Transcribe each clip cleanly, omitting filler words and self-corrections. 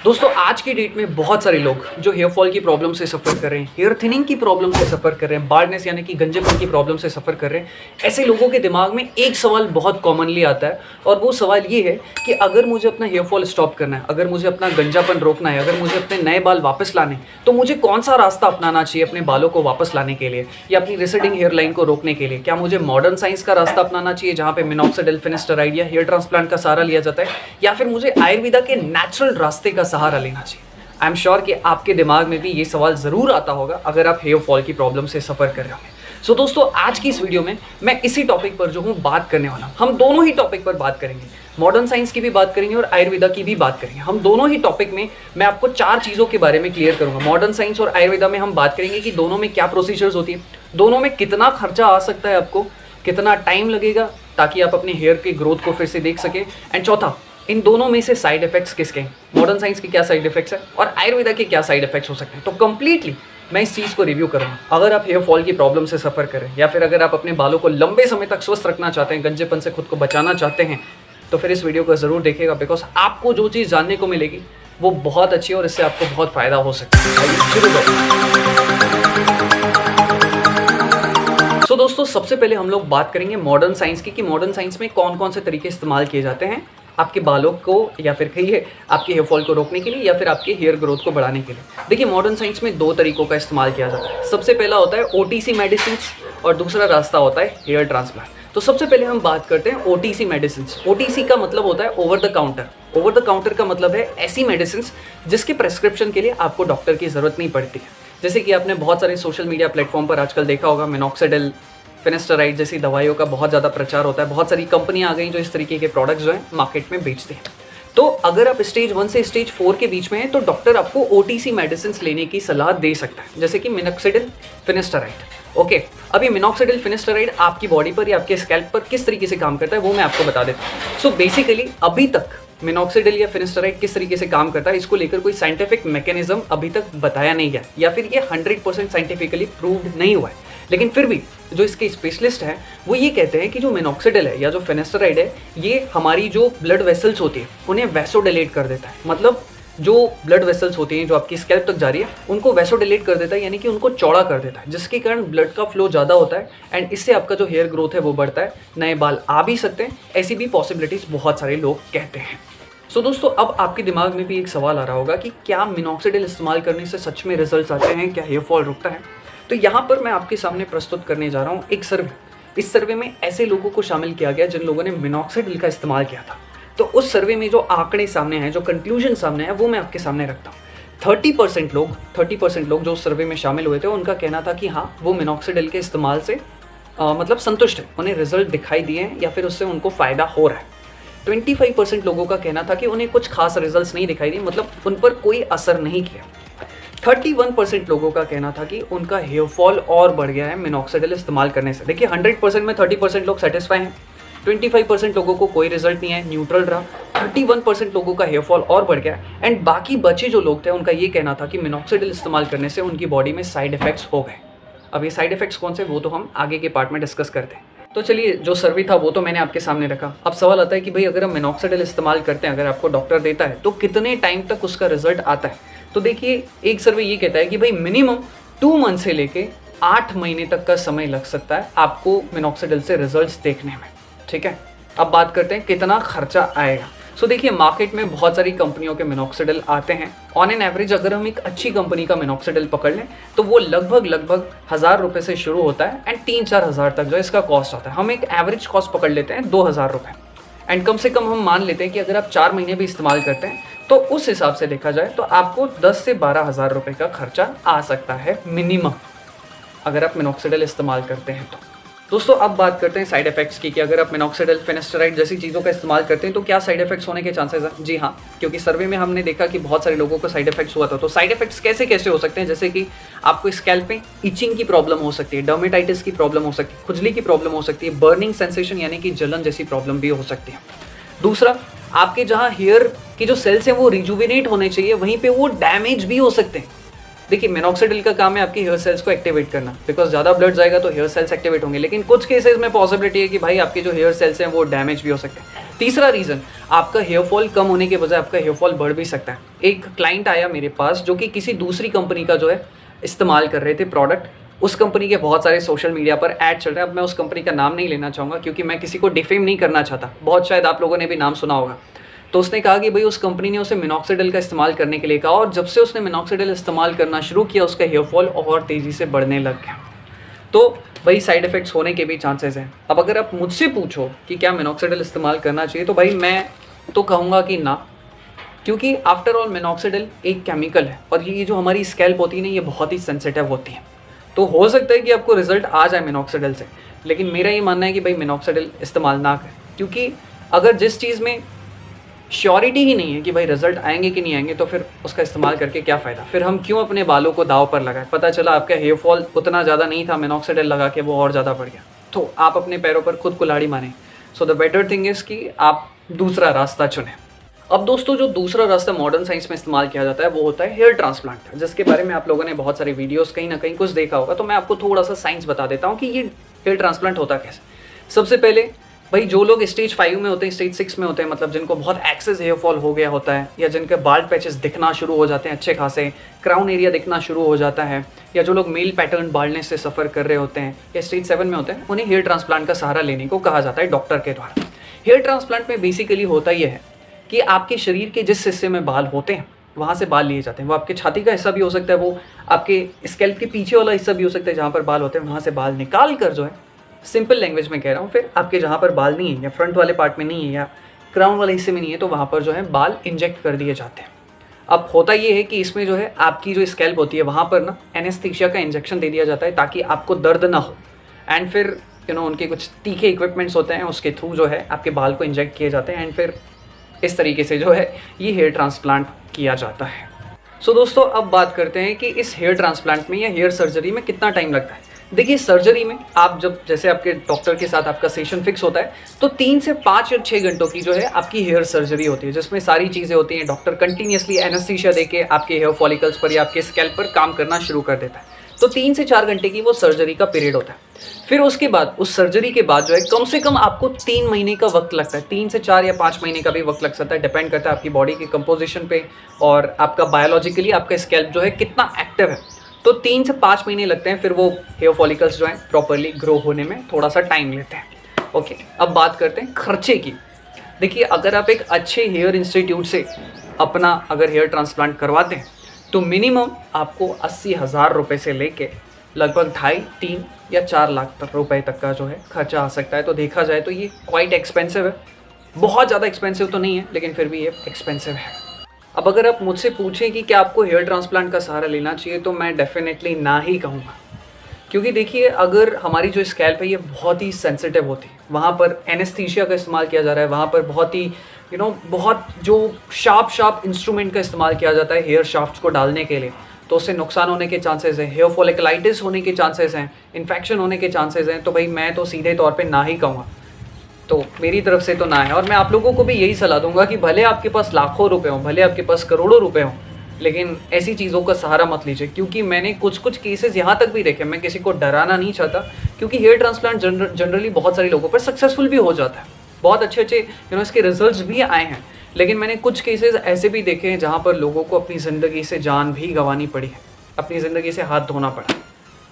दोस्तों आज की डेट में बहुत सारे लोग जो हेयर फॉल की प्रॉब्लम से सफ़र कर रहे हैं, हेयर थिनिंग की प्रॉब्लम से सफ़र कर रहे हैं, बाल्डनेस यानी कि गंजेपन की प्रॉब्लम से सफ़र कर रहे हैं, ऐसे लोगों के दिमाग में एक सवाल बहुत कॉमनली आता है और वो सवाल ये है कि अगर मुझे अपना हेयर फॉल स्टॉप करना है, अगर मुझे अपना गंजापन रोकना है, अगर मुझे अपने नए बाल वापस लाने हैं, तो मुझे कौन सा रास्ता अपनाना चाहिए अपने बालों को वापस लाने के लिए या अपनी रिसेडिंग हेयर लाइन को रोकने के लिए? क्या मुझे मॉडर्न साइंस का रास्ता अपनाना चाहिए जहाँ पे मिनॉक्सिडिल, फिनेस्टराइड या हेयर ट्रांसप्लांट का सहारा लिया जाता है, या फिर मुझे आयुर्वेदा के नेचुरल रास्ते का सहारा लेना चाहिए? आई एम श्योर कि आपके दिमाग में भी ये सवाल ज़रूर आता होगा अगर आप हेयर फॉल की प्रॉब्लम से सफ़र कर रहे हो। सो दोस्तों आज की इस वीडियो में मैं इसी टॉपिक पर जो हूँ बात करने वाला हूँ। हम दोनों ही टॉपिक पर बात करेंगे, मॉडर्न साइंस की भी बात करेंगे और आयुर्वेदा की भी बात करेंगे। हम दोनों ही टॉपिक में मैं आपको 4 चीज़ों के बारे में क्लियर करूँगा। मॉडर्न साइंस और आयुर्वेदा में हम बात करेंगे कि दोनों में क्या प्रोसीजर्स होती है, दोनों में कितना खर्चा आ सकता है, आपको कितना टाइम लगेगा ताकि आप अपने हेयर की ग्रोथ को फिर से देख सकें, एंड चौथा, इन दोनों में से साइड इफेक्ट्स किसके हैं, मॉडर्न साइंस के क्या साइड इफेक्ट्स है और आयुर्वेदा के क्या साइड इफेक्ट्स हो सकते हैं। तो कंप्लीटली मैं इस चीज़ को रिव्यू करूँगा। अगर आप हेयर फॉल की प्रॉब्लम से सफ़र करें या फिर अगर आप अपने बालों को लंबे समय तक स्वस्थ रखना चाहते हैं, गंजेपन से खुद को बचाना चाहते हैं, तो फिर इस वीडियो को ज़रूर देखिएगा, बिकॉज आपको जो चीज़ जानने को मिलेगी वो बहुत अच्छी है और इससे आपको बहुत फ़ायदा हो सकता है। शुरू करें। तो दोस्तों सबसे पहले हम लोग बात करेंगे मॉडर्न साइंस की कि मॉडर्न साइंस में कौन कौन से तरीके इस्तेमाल किए जाते हैं आपके बालों को या फिर कहिए आपके हेयर फॉल को रोकने के लिए या फिर आपके हेयर ग्रोथ को बढ़ाने के लिए। देखिए मॉडर्न साइंस में 2 तरीकों का इस्तेमाल किया जाता है। सबसे पहला होता है OTC मेडिसिन और दूसरा रास्ता होता है हेयर ट्रांसप्लांट। तो सबसे पहले हम बात करते हैं OTC मेडिसिन। OTC का मतलब होता है over the counter. Over the counter का मतलब है ऐसी मेडिसिन जिसके प्रेस्क्रिप्शन के लिए आपको डॉक्टर की ज़रूरत नहीं पड़ती है। जैसे कि आपने बहुत सारे सोशल मीडिया प्लेटफॉर्म पर आजकल देखा होगा, मिनॉक्सिडिल, फिनेस्टराइड जैसी दवाइयों का बहुत ज़्यादा प्रचार होता है। बहुत सारी कंपनियां आ गई जो इस तरीके के प्रोडक्ट्स जो हैं मार्केट में बेचते हैं। तो अगर आप स्टेज 1 से स्टेज 4 के बीच में हैं तो डॉक्टर आपको OTC मेडिसिन लेने की सलाह दे सकता है, जैसे कि मिनॉक्सिडिल, फिनेस्टराइड। ओके, अभी मिनॉक्सिडिल, फिनेस्टराइड आपकी बॉडी पर या आपके स्कैल्प पर किस तरीके से काम करता है वो मैं आपको बता देता हूँ। सो बेसिकली अभी तक मिनॉक्सिडिल या फिनेस्टराइड किस तरीके से काम करता है इसको लेकर कोई साइंटिफिक मैकेनिज्म अभी तक बताया नहीं गया या फिर ये 100% साइंटिफिकली प्रूव्ड नहीं हुआ है। लेकिन फिर भी जो इसके स्पेशलिस्ट हैं वो ये कहते हैं कि जो मिनॉक्सिडिल है या जो फिनेस्टराइड है ये हमारी जो ब्लड वेसल्स होती है उन्हें वैसोडिलेट कर देता है। मतलब जो ब्लड वेसल्स होती हैं जो आपकी स्कैल्प तक जा रही है उनको वैसोडिलेट कर देता है, यानी कि उनको चौड़ा कर देता है, जिसके कारण ब्लड का फ्लो ज़्यादा होता है एंड इससे आपका जो हेयर ग्रोथ है वो बढ़ता है, नए बाल आ भी सकते हैं। ऐसी भी पॉसिबिलिटीज़ बहुत सारे लोग कहते हैं। सो दोस्तों अब आपके दिमाग में भी एक सवाल आ रहा होगा कि क्या मिनॉक्सिडिल इस्तेमाल करने से सच में रिजल्ट आते हैं, क्या हेयर फॉल रुकता है? तो यहाँ पर मैं आपके सामने प्रस्तुत करने जा रहा हूँ एक सर्वे। इस सर्वे में ऐसे लोगों को शामिल किया गया जिन लोगों ने मिनॉक्सिडिल का इस्तेमाल किया था। तो उस सर्वे में जो आंकड़े सामने हैं, जो कंक्लूजन सामने है, वो मैं आपके सामने रखता हूँ। 30% लोग जो उस सर्वे में शामिल हुए थे उनका कहना था कि हाँ वो मिनॉक्सिडिल के इस्तेमाल से मतलब संतुष्ट है, उन्हें रिजल्ट दिखाई दिए हैं या फिर उससे उनको फ़ायदा हो रहा है। 25% लोगों का कहना था कि उन्हें कुछ खास रिजल्ट्स नहीं दिखाई दिए, मतलब उन पर कोई असर नहीं किया। 31% लोगों का कहना था कि उनका हेयर फॉल और बढ़ गया है मिनॉक्सिडिल इस्तेमाल करने से। देखिए 100% में 30% लोग सेटिस्फाई हैं, 25% लोगों को कोई रिजल्ट नहीं है, न्यूट्रल रहा। 31% लोगों का हेयर फॉल और बढ़ गया एंड बाकी बचे जो लोग थे उनका ये कहना था कि मिनॉक्सिडिल इस्तेमाल करने से उनकी बॉडी में साइड इफेक्ट्स हो गए। अब ये साइड इफेक्ट्स कौन से वो तो हम आगे के पार्ट में डिस्कस करते हैं। तो चलिए जो सर्वे था वो तो मैंने आपके सामने रखा। अब सवाल आता है कि भाई अगर हम मिनॉक्सिडिल इस्तेमाल करते हैं, अगर आपको डॉक्टर देता है तो कितने टाइम तक उसका रिजल्ट आता है? तो देखिए एक सर्वे ये कहता है कि भाई मिनिमम 2 मंथ से लेके 8 महीने तक का समय लग सकता है आपको मिनॉक्सिडिल से रिजल्ट्स देखने में। ठीक है, अब बात करते हैं कितना खर्चा आएगा। सो देखिए मार्केट में बहुत सारी कंपनियों के मिनॉक्सिडिल आते हैं। ऑन एन एवरेज अगर हम एक अच्छी कंपनी का मिनॉक्सिडिल पकड़ लें तो वो लगभग 1000 रुपये से शुरू होता है एंड 3-4 हज़ार तक जो इसका कॉस्ट आता है। हम एक एवरेज कॉस्ट पकड़ लेते हैं 2000 रुपये एंड कम से कम हम मान लेते हैं कि अगर आप 4 महीने भी इस्तेमाल करते हैं तो उस हिसाब से देखा जाए तो आपको 10 से 12 हज़ार रुपये का खर्चा आ सकता है मिनिमम, अगर आप मिनॉक्सिडिल इस्तेमाल करते हैं तो। दोस्तों अब बात करते हैं साइड इफेक्ट्स की कि अगर आप मिनॉक्सिडिल, फिनेस्टराइड जैसी चीज़ों का इस्तेमाल करते हैं तो क्या साइड इफेक्ट्स होने के चांसेस हैं? जी हाँ, क्योंकि सर्वे में हमने देखा कि बहुत सारे लोगों को साइड इफेक्ट्स हुआ था। तो साइड इफेक्ट्स कैसे कैसे हो सकते हैं? जैसे कि आपको स्कैल्प में इचिंग की प्रॉब्लम हो सकती है, डर्मेटाइटिस की प्रॉब्लम हो सकती है, खुजली की प्रॉब्लम हो सकती है, बर्निंग सेंसेशन यानी कि जलन जैसी प्रॉब्लम भी हो सकती है। दूसरा, आपके जहाँ हेयर की जो सेल्स हैं वो रिजुविनेट होने चाहिए वहीं पे वो डैमेज भी हो सकते हैं। देखिए मिनॉक्सिडिल का काम है आपकी हेयर सेल्स को एक्टिवेट करना, बिकॉज ज़्यादा ब्लड जाएगा तो हेयर सेल्स एक्टिवेट होंगे, लेकिन कुछ केसेस में पॉसिबिलिटी है कि भाई आपके जो हेयर सेल्स हैं वो डैमेज भी हो सकते हैं। तीसरा रीज़न, आपका हेयर फॉल कम होने के बजाय आपका हेयर फॉल बढ़ भी सकता है। एक क्लाइंट आया मेरे पास जो कि किसी दूसरी कंपनी का जो है इस्तेमाल कर रहे थे प्रोडक्ट, उस कंपनी के बहुत सारे सोशल मीडिया पर ऐड चल रहे हैं। अब मैं उस कंपनी का नाम नहीं लेना चाहूँगा क्योंकि मैं किसी को डिफेम नहीं करना चाहता, बहुत शायद आप लोगों ने भी नाम सुना होगा। तो उसने कहा कि भाई उस कंपनी ने उसे मिनॉक्सिडिल का इस्तेमाल करने के लिए कहा, और जब से उसने मिनॉक्सिडिल इस्तेमाल करना शुरू किया उसका हेयर फॉल और तेज़ी से बढ़ने लग गया। तो भाई साइड इफ़ेक्ट्स होने के भी चांसेस हैं। अब अगर आप मुझसे पूछो कि क्या मिनॉक्सिडिल इस्तेमाल करना चाहिए, तो भाई मैं तो कहूँगा कि ना, क्योंकि आफ्टर ऑल मिनॉक्सिडिल एक केमिकल है और ये जो हमारी स्कैल्प होती है ना, ये बहुत ही सेंसिटिव होती है। तो हो सकता है कि आपको रिजल्ट आ जाए मिनॉक्सिडिल से, लेकिन मेरा ये मानना है कि भाई मिनॉक्सिडिल इस्तेमाल ना करें, क्योंकि अगर जिस चीज़ में श्योरिटी ही नहीं है कि भाई रिजल्ट आएंगे कि नहीं आएंगे, तो फिर उसका इस्तेमाल करके क्या फ़ायदा। फिर हम क्यों अपने बालों को दाव पर लगाएं। पता चला आपका हेयर फॉल उतना ज़्यादा नहीं था, मिनॉक्सिडिल लगा के वो और ज़्यादा बढ़ गया, तो आप अपने पैरों पर खुद कुल्हाड़ी मारें। So the better thing is कि आप दूसरा रास्ता चुनें। अब दोस्तों, जो दूसरा रास्ता मॉडर्न साइंस में इस्तेमाल किया जाता है वो होता है हेयर ट्रांसप्लांट, जिसके बारे में आप लोगों ने बहुत सारी वीडियोस कहीं ना कहीं कुछ देखा होगा। तो मैं आपको थोड़ा सा साइंस बता देता हूँ कि ये हेयर ट्रांसप्लांट होता कैसे। सबसे पहले भाई जो लोग स्टेज 5 में होते हैं, स्टेज 6 में होते हैं, मतलब जिनको बहुत एक्सेस हेयर फॉल हो गया होता है, या जिनके बाल्ड पैचेस दिखना शुरू हो जाते हैं अच्छे खासे, क्राउन एरिया दिखना शुरू हो जाता है, या जो लोग मेल पैटर्न बाल्डनेस से सफ़र कर रहे होते हैं या स्टेज 7 में होते हैं, उन्हें हेयर ट्रांसप्लांट का सहारा लेने को कहा जाता है डॉक्टर के द्वारा। हेयर ट्रांसप्लांट में बेसिकली होता यह है कि आपके शरीर के जिस हिस्से में बाल होते हैं वहाँ से बाल लिए जाते हैं। वो आपके छाती का हिस्सा भी हो सकता है, वो आपके स्कैल्प के पीछे वाला हिस्सा भी हो सकता है जहाँ पर बाल होते हैं, वहाँ से बाल निकाल कर जो है, सिंपल लैंग्वेज में कह रहा हूँ, फिर आपके जहाँ पर बाल नहीं है या फ्रंट वाले पार्ट में नहीं है या क्राउन वाले हिस्से में नहीं है, तो वहाँ पर जो है बाल इंजेक्ट कर दिए जाते हैं। अब होता ये है कि इसमें जो है आपकी जो स्कैल्प होती है वहाँ पर ना एनेस्थीसिया का इंजेक्शन दे दिया जाता है ताकि आपको दर्द ना हो, एंड फिर उनके कुछ तीखे इक्विपमेंट्स होते हैं, उसके थ्रू जो है आपके बाल को इंजेक्ट किए जाते हैं, एंड फिर इस तरीके से जो है ये हेयर ट्रांसप्लांट किया जाता है। सो दोस्तों, अब बात करते हैं कि इस हेयर ट्रांसप्लांट में या हेयर सर्जरी में कितना टाइम लगता है। देखिए, सर्जरी में आप जब जैसे आपके डॉक्टर के साथ आपका सेशन फिक्स होता है, तो 3 से 5 या 6 घंटों की जो है आपकी हेयर सर्जरी होती है, जिसमें सारी चीज़ें होती हैं। डॉक्टर कंटिन्यूसली एनेस्थीसिया देके आपके हेयर फॉलिकल्स पर या आपके स्कैल्प पर काम करना शुरू कर देता है। तो 3 से 4 घंटे की वो सर्जरी का पीरियड होता है। फिर उसके बाद, उस सर्जरी के बाद जो है कम से कम आपको 3 महीने का वक्त लगता है। 3 से 4 या 5 महीने का भी वक्त लग सकता है, डिपेंड करता है आपकी बॉडी की कंपोजिशन पे और आपका बायोलॉजिकली आपका स्कैल्प जो है कितना एक्टिव है। तो 3 से 5 महीने लगते हैं, फिर वो हेयर फॉलिकल्स जो हैं प्रॉपरली ग्रो होने में थोड़ा सा टाइम लेते हैं। ओके, अब बात करते हैं खर्चे की। देखिए, अगर आप एक अच्छे हेयर इंस्टीट्यूट से अपना अगर हेयर ट्रांसप्लांट करवाते हैं तो मिनिमम आपको 80,000 रुपये से लेके लगभग 2.5-3 या 4 लाख रुपए तक का जो है खर्चा आ सकता है। तो देखा जाए तो ये क्वाइट एक्सपेंसिव है, बहुत ज़्यादा एक्सपेंसिव तो नहीं है, लेकिन फिर भी ये एक्सपेंसिव है। अब अगर आप मुझसे पूछें कि क्या आपको हेयर ट्रांसप्लांट का सहारा लेना चाहिए, तो मैं डेफिनेटली ना ही कहूँगा, क्योंकि देखिए, अगर हमारी जो स्कैल्प है ये बहुत ही सेंसिटिव होती है, वहाँ पर एनेस्थीसिया का इस्तेमाल किया जा रहा है, वहाँ पर बहुत ही बहुत जो शार्प इंस्ट्रूमेंट का इस्तेमाल किया जाता है हेयर शाफ्ट्स को डालने के लिए, तो उससे नुकसान होने के चांसेस हैं, हेयर फॉलिकुलाइटिस होने के चांसेस हैं, इन्फेक्शन होने के चांसेस हैं। तो भाई मैं तो सीधे तौर पे ना ही कहूँगा, तो मेरी तरफ से तो ना है। और मैं आप लोगों को भी यही सलाह दूंगा कि भले आपके पास लाखों रुपए हों, भले आपके पास करोड़ों रुपए हों, लेकिन ऐसी चीज़ों का सहारा मत लीजिए, क्योंकि मैंने कुछ केसेस यहाँ तक भी देखे। मैं किसी को डराना नहीं चाहता, क्योंकि हेयर ट्रांसप्लांट जनरली बहुत सारे लोगों पर सक्सेसफुल भी हो जाता है, बहुत अच्छे इसके रिजल्ट्स भी आए हैं। लेकिन मैंने कुछ केसेस ऐसे भी देखे हैं जहाँ पर लोगों को अपनी ज़िंदगी से जान भी गंवानी पड़ी है, अपनी ज़िंदगी से हाथ धोना पड़ा।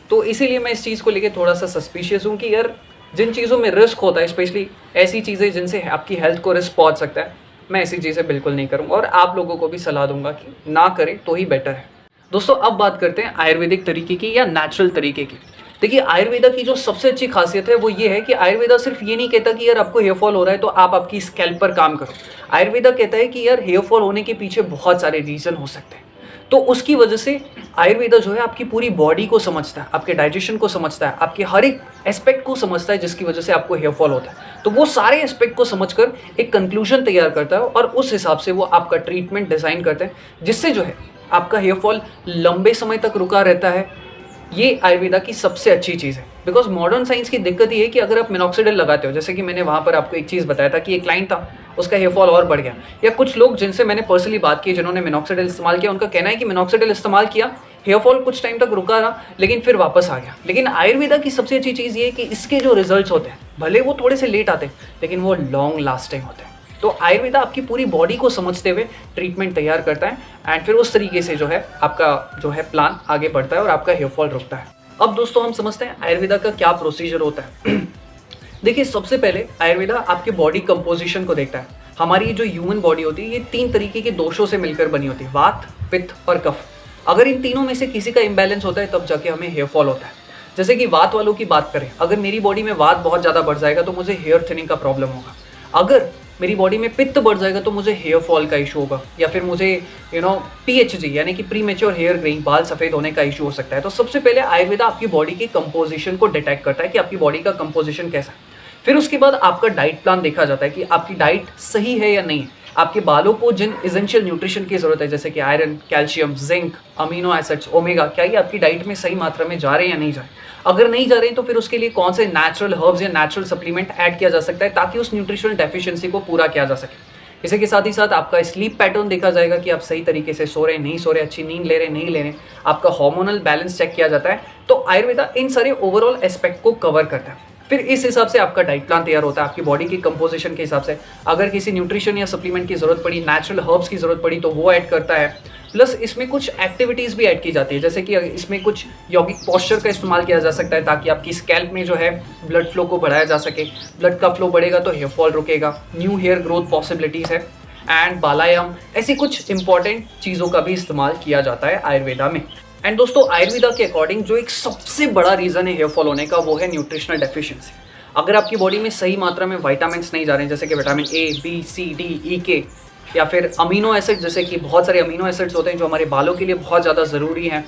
तो इसीलिए मैं इस चीज़ को लेकर थोड़ा सा सस्पिशियस हूँ कि यार, जिन चीज़ों में रिस्क होता है, स्पेशली ऐसी चीज़ें जिनसे आपकी हेल्थ को रिस्क पहुँच सकता है, मैं ऐसी चीज़ें बिल्कुल नहीं करूँगा, और आप लोगों को भी सलाह दूंगा कि ना करें तो ही बेटर है। दोस्तों, अब बात करते हैं आयुर्वेदिक तरीके की या नेचुरल तरीके की। देखिए, आयुर्वेदा की जो सबसे अच्छी खासियत है वो ये है कि आयुर्वेदा सिर्फ ये नहीं कहता कि यार आपको हेयर फॉल हो रहा है तो आप आपकी स्कैल्प पर काम करो। आयुर्वेदा कहता है कि यार हेयर फॉल होने के पीछे बहुत सारे रीज़न हो सकते हैं, तो उसकी वजह से आयुर्वेदा जो है आपकी पूरी बॉडी को समझता है, आपके डाइजेशन को समझता है, आपके हर एक एस्पेक्ट को समझता है जिसकी वजह से आपको हेयर फॉल होता है। तो वो सारे एस्पेक्ट को समझकर एक कंक्लूजन तैयार करता है, और उस हिसाब से वो आपका ट्रीटमेंट डिज़ाइन करते हैं, जिससे जो है आपका हेयर फॉल लंबे समय तक रुका रहता है। ये आयुर्वेदा की सबसे अच्छी चीज़ है। बिकॉज मॉडर्न साइंस की दिक्कत ये है कि अगर आप मिनॉक्सिडिल लगाते हो, जैसे कि मैंने वहाँ पर आपको एक चीज़ बताया था कि एक क्लाइंट था, उसका हेयर फॉल और बढ़ गया, या कुछ लोग जिनसे मैंने पर्सनली बात की जिन्होंने मिनॉक्सिडिल इस्तेमाल किया, उनका कहना है कि मिनॉक्सिडिल इस्तेमाल किया, हेयर फॉल कुछ टाइम तक रुका रहा, लेकिन फिर वापस आ गया। लेकिन आयुर्वेदा की सबसे अच्छी चीज़ ये है कि इसके जो रिजल्ट्स होते हैं, भले वो थोड़े से लेट आते हैं, लेकिन वो लॉन्ग लास्टिंग होते हैं। तो आयुर्वेदा आपकी पूरी बॉडी को समझते हुए ट्रीटमेंट तैयार करता है एंड फिर उस तरीके से जो है आपका जो है प्लान आगे बढ़ता है और आपका हेयर फॉल रुकता है। अब दोस्तों हम समझते हैं आयुर्वेदा का क्या प्रोसीजर होता है। देखिए सबसे पहले आयुर्वेदा आपके बॉडी कंपोजिशन को देखता है। हमारी जो ह्यूमन बॉडी होती है ये 3 तरीके के दोषों से मिलकर बनी होती है, वात, पित्त और कफ। अगर इन तीनों में से किसी का इम्बैलेंस होता है तब जाके हमें हेयर फॉल होता है। जैसे कि वात वालों की बात करें, अगर मेरी बॉडी में वात बहुत ज़्यादा बढ़ जाएगा तो मुझे हेयर थिनिंग का प्रॉब्लम होगा। अगर मेरी बॉडी में पित्त बढ़ जाएगा तो मुझे हेयर फॉल का इशू होगा, या फिर मुझे PHG यानी कि प्री मेच्योर हेयर ग्रेइंग, बाल सफ़ेद होने का इशू हो सकता है। तो सबसे पहले आयुर्वेदा आपकी बॉडी की कंपोजिशन को डिटेक्ट करता है कि आपकी बॉडी का कंपोजिशन कैसा है। फिर उसके बाद आपका डाइट प्लान देखा जाता है कि आपकी डाइट सही है या नहीं है। आपके बालों को जिन एसेंशियल न्यूट्रिशन की ज़रूरत है जैसे कि iron, calcium, zinc, amino acids, omega, क्या ये आपकी डाइट में सही मात्रा में जा रहे हैं या नहीं जा रहे। अगर नहीं जा रहे हैं तो फिर उसके लिए कौन से नेचुरल हर्ब्स या नेचुरल सप्लीमेंट ऐड किया जा सकता है ताकि उस न्यूट्रिशनल डेफिशिएंसी को पूरा किया जा सके। इसी के साथ ही साथ आपका स्लीप पैटर्न देखा जाएगा कि आप सही तरीके से सो रहे हैं, नहीं सो रहे, अच्छी नींद ले रहे, नहीं ले रहे। आपका हार्मोनल बैलेंस चेक किया जाता है। तो आयुर्वेदा इन सारे ओवरऑल एस्पेक्ट को कवर करता है। फिर इस हिसाब से आपका डाइट प्लान तैयार होता है आपकी बॉडी की कंपोजिशन के हिसाब से। अगर किसी न्यूट्रिशन या सप्लीमेंट की ज़रूरत पड़ी, नेचुरल हर्ब्स की ज़रूरत पड़ी तो वो ऐड करता है। प्लस इसमें कुछ एक्टिविटीज़ भी ऐड की जाती है, जैसे कि इसमें कुछ यौगिक पोस्चर का इस्तेमाल किया जा सकता है ताकि आपकी स्कैल्प में जो है ब्लड फ्लो को बढ़ाया जा सके। ब्लड का फ्लो बढ़ेगा तो हेयर फॉल रुकेगा, न्यू हेयर ग्रोथ पॉसिबिलिटीज़ है एंड बालायाम, ऐसी कुछ इंपॉर्टेंट चीज़ों का भी इस्तेमाल किया जाता है आयुर्वेदा में। एंड दोस्तों आयुर्वेदा के अकॉर्डिंग जो एक सबसे बड़ा रीज़न है हेयर फॉल होने का वो है न्यूट्रिशनल डेफिशिएंसी। अगर आपकी बॉडी में सही मात्रा में विटामिन्स नहीं जा रहे हैं जैसे कि vitamin A, B, C, D, E, K, या फिर अमीनो एसिड, जैसे कि बहुत सारे अमीनो एसिड्स होते हैं जो हमारे बालों के लिए बहुत ज़्यादा ज़रूरी हैं,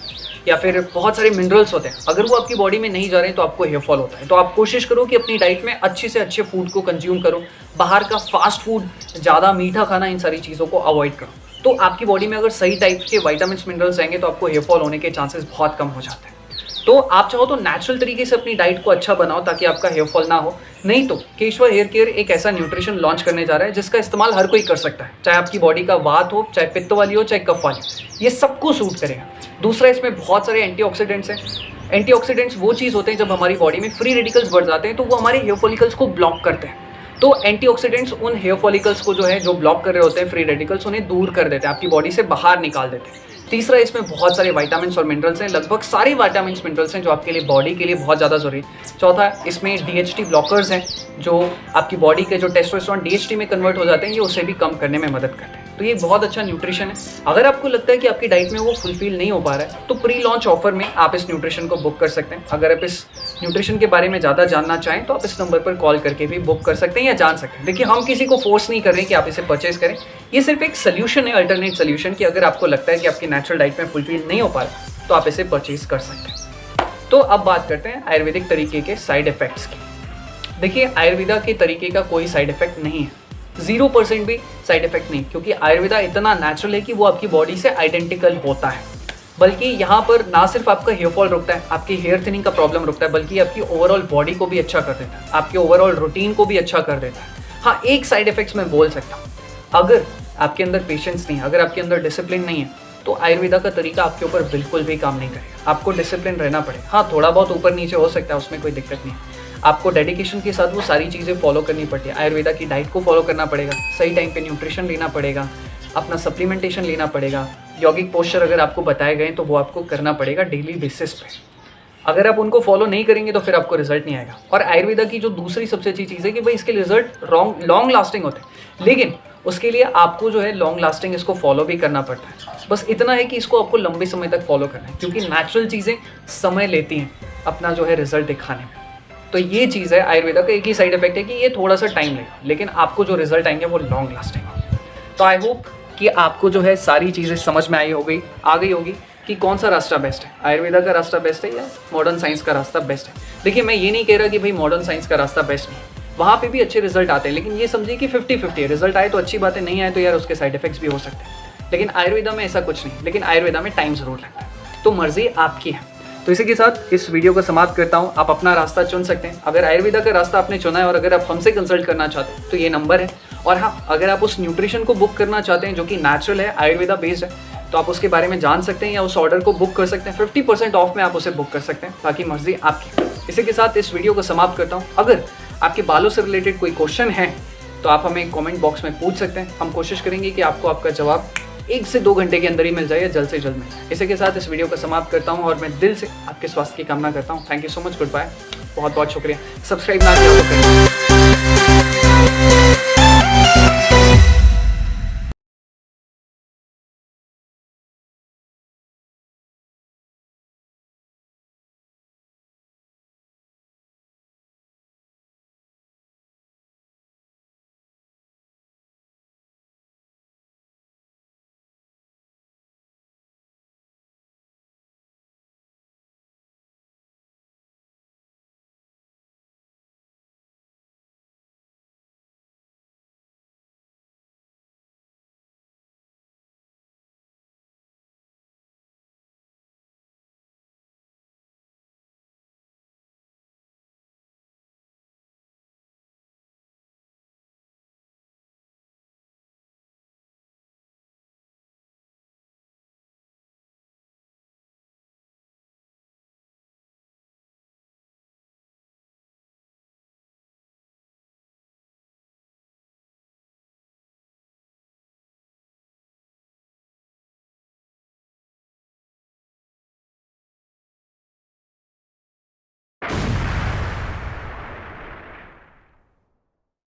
या फिर बहुत सारे मिनरल्स होते हैं, अगर वो आपकी बॉडी में नहीं जा रहे हैं तो आपको हेयर फॉल होता है। तो आप कोशिश करो कि अपनी डाइट में अच्छे से अच्छे फूड को कंज्यूम करो, बाहर का फास्ट फूड, ज़्यादा मीठा खाना, इन सारी चीज़ों को अवॉइड करो। तो आपकी बॉडी में अगर सही टाइप के विटामिन्स, मिनरल्स आएंगे तो आपको हेयर फॉल होने के चांसेस बहुत कम हो जाते हैं। तो आप चाहो तो नेचुरल तरीके से अपनी डाइट को अच्छा बनाओ ताकि आपका हेयर फॉल ना हो। नहीं तो केशवर हेयर केयर एक ऐसा न्यूट्रिशन लॉन्च करने जा रहा है जिसका इस्तेमाल हर कोई कर सकता है, चाहे आपकी बॉडी का वात हो, चाहे पित्त वाली हो, चाहे कफ वाली हो, ये सबको सूट करेगा। दूसरा, इसमें बहुत सारे एंटीऑक्सीडेंट्स हैं। एंटीऑक्सीडेंट्स वो चीज़ होते हैं जब हमारी बॉडी में फ्री रेडिकल्स बढ़ जाते हैं तो वो हमारे हेयर फॉलिकल्स को ब्लॉक करते हैं। तो एंटीऑक्सीडेंट्स उन हेयर फॉलिकल्स को जो ब्लॉक कर रहे होते हैं, फ्री रेडिकल्स, उन्हें दूर कर देते हैं, आपकी बॉडी से बाहर निकाल देते हैं। तीसरा, इसमें बहुत सारे विटामिन्स और मिनरल्स हैं, लगभग सारे विटामिन्स मिनरल्स हैं जो आपके लिए बॉडी के लिए बहुत ज़्यादा ज़रूरी है। चौथा, इसमें DHT ब्लॉकर्स हैं जो आपकी बॉडी के जो टेस्टोस्टेरोन DHT में कन्वर्ट हो जाते हैं, ये उसे भी कम करने में मदद करते हैं। तो ये बहुत अच्छा न्यूट्रिशन है। अगर आपको लगता है कि आपकी डाइट में वो फुलफिल नहीं हो पा रहा है तो प्री लॉन्च ऑफर में आप इस न्यूट्रिशन को बुक कर सकते हैं। अगर आप इस न्यूट्रिशन के बारे में ज़्यादा जानना चाहें तो आप इस नंबर पर कॉल करके भी बुक कर सकते हैं या जान सकते हैं। देखिए, हम किसी को फोर्स नहीं कर रहे हैं कि आप इसे परचेज करें, ये सिर्फ एक सोल्यूशन है, अल्टरनेट सोल्यूशन, कि अगर आपको लगता है कि आपकी नेचुरल डाइट में फुलफिल नहीं हो पा रहा तो आप इसे परचेज कर सकते हैं। तो अब बात करते हैं आयुर्वेदिक तरीके के साइड इफेक्ट्स की। देखिए, आयुर्वेदा के तरीके का कोई साइड इफेक्ट नहीं है, 0% भी साइड इफेक्ट नहीं, क्योंकि आयुर्वेदा इतना नेचुरल है कि वो आपकी बॉडी से आइडेंटिकल होता है। बल्कि यहाँ पर ना सिर्फ आपका हेयर फॉल रुकता है, आपकी हेयर थिनिंग का प्रॉब्लम रुकता है, बल्कि आपकी ओवरऑल बॉडी को भी अच्छा कर देता है, आपके ओवरऑल रूटीन को भी अच्छा कर देता है। हाँ, एक साइड इफेक्ट्स मैं बोल सकता हूँ, अगर आपके अंदर पेशेंस नहीं है, अगर आपके अंदर डिसिप्लिन नहीं है तो आयुर्वेदा का तरीका आपके ऊपर बिल्कुल भी काम नहीं करेगा। आपको डिसिप्लिन रहना पड़ेगा। हाँ, थोड़ा बहुत ऊपर नीचे हो सकता है, उसमें कोई दिक्कत नहीं है। आपको डेडिकेशन के साथ वो सारी चीज़ें फॉलो करनी पड़ती है। आयुर्वेदा की डाइट को फॉलो करना पड़ेगा, सही टाइम पे न्यूट्रिशन लेना पड़ेगा, अपना सप्लीमेंटेशन लेना पड़ेगा, यौगिक पोस्चर अगर आपको बताए गए तो वो आपको करना पड़ेगा डेली बेसिस पे। अगर आप उनको फॉलो नहीं करेंगे तो फिर आपको रिजल्ट नहीं आएगा। और आयुर्वेदा की जो दूसरी सबसे अच्छी चीज़ है कि भाई इसके रिजल्ट लॉन्ग लास्टिंग होते हैं, लेकिन उसके लिए आपको जो है लॉन्ग लास्टिंग इसको फॉलो भी करना पड़ता है। बस इतना है कि इसको आपको लंबे समय तक फॉलो करना है, क्योंकि नेचुरल चीज़ें समय लेती हैं अपना जो है रिजल्ट दिखाने में। तो ये चीज़ है आयुर्वेदा का। एक ही साइड इफेक्ट है कि ये थोड़ा सा टाइम लगेगा, लेकिन आपको जो रिजल्ट आएंगे वो लॉन्ग लास्टिंग होंगे। तो आई होप कि आपको जो है सारी चीज़ें समझ में आ गई होगी कि कौन सा रास्ता बेस्ट है, आयुर्वेदा का रास्ता बेस्ट है या मॉडर्न साइंस का रास्ता बेस्ट है। देखिए, मैं ये नहीं कह रहा कि भाई मॉडर्न साइंस का रास्ता बेस्ट नहीं, वहाँ पे भी अच्छे रिजल्ट आते हैं, लेकिन ये समझिए कि 50-50 है। रिजल्ट आए तो अच्छी बात है, नहीं आए तो यार उसके साइड इफेक्ट्स भी हो सकते हैं। लेकिन आयुर्वेदा में ऐसा कुछ नहीं, लेकिन आयुर्वेदा में टाइम ज़रूर लगता है। तो मर्जी आपकी है। तो इसी के साथ इस वीडियो को समाप्त करता हूँ। आप अपना रास्ता चुन सकते हैं। अगर आयुर्वेदा का रास्ता आपने चुना है और अगर आप हमसे कंसल्ट करना चाहते हैं तो ये नंबर है। और हाँ, अगर आप उस न्यूट्रिशन को बुक करना चाहते हैं जो कि नेचुरल है, आयुर्वेदा बेस्ड है, तो आप उसके बारे में जान सकते हैं या उस ऑर्डर को बुक कर सकते हैं। 50% ऑफ में आप उसे बुक कर सकते हैं, बाकी मर्जी आपकी। इसी के साथ इस वीडियो को समाप्त करता हूँ। अगर आपके बालों से रिलेटेड कोई क्वेश्चन है तो आप हमें कमेंट बॉक्स में पूछ सकते हैं। हम कोशिश करेंगे कि आपको आपका जवाब 1 से 2 घंटे के अंदर ही मिल जाए या जल्द से जल्द मिल जाए। इसी के साथ इस वीडियो को समाप्त करता हूँ और मैं दिल से आपके स्वास्थ्य की कामना करता हूँ। Thank you so much, good bye, बहुत बहुत शुक्रिया। सब्सक्राइब ना किया तो करें।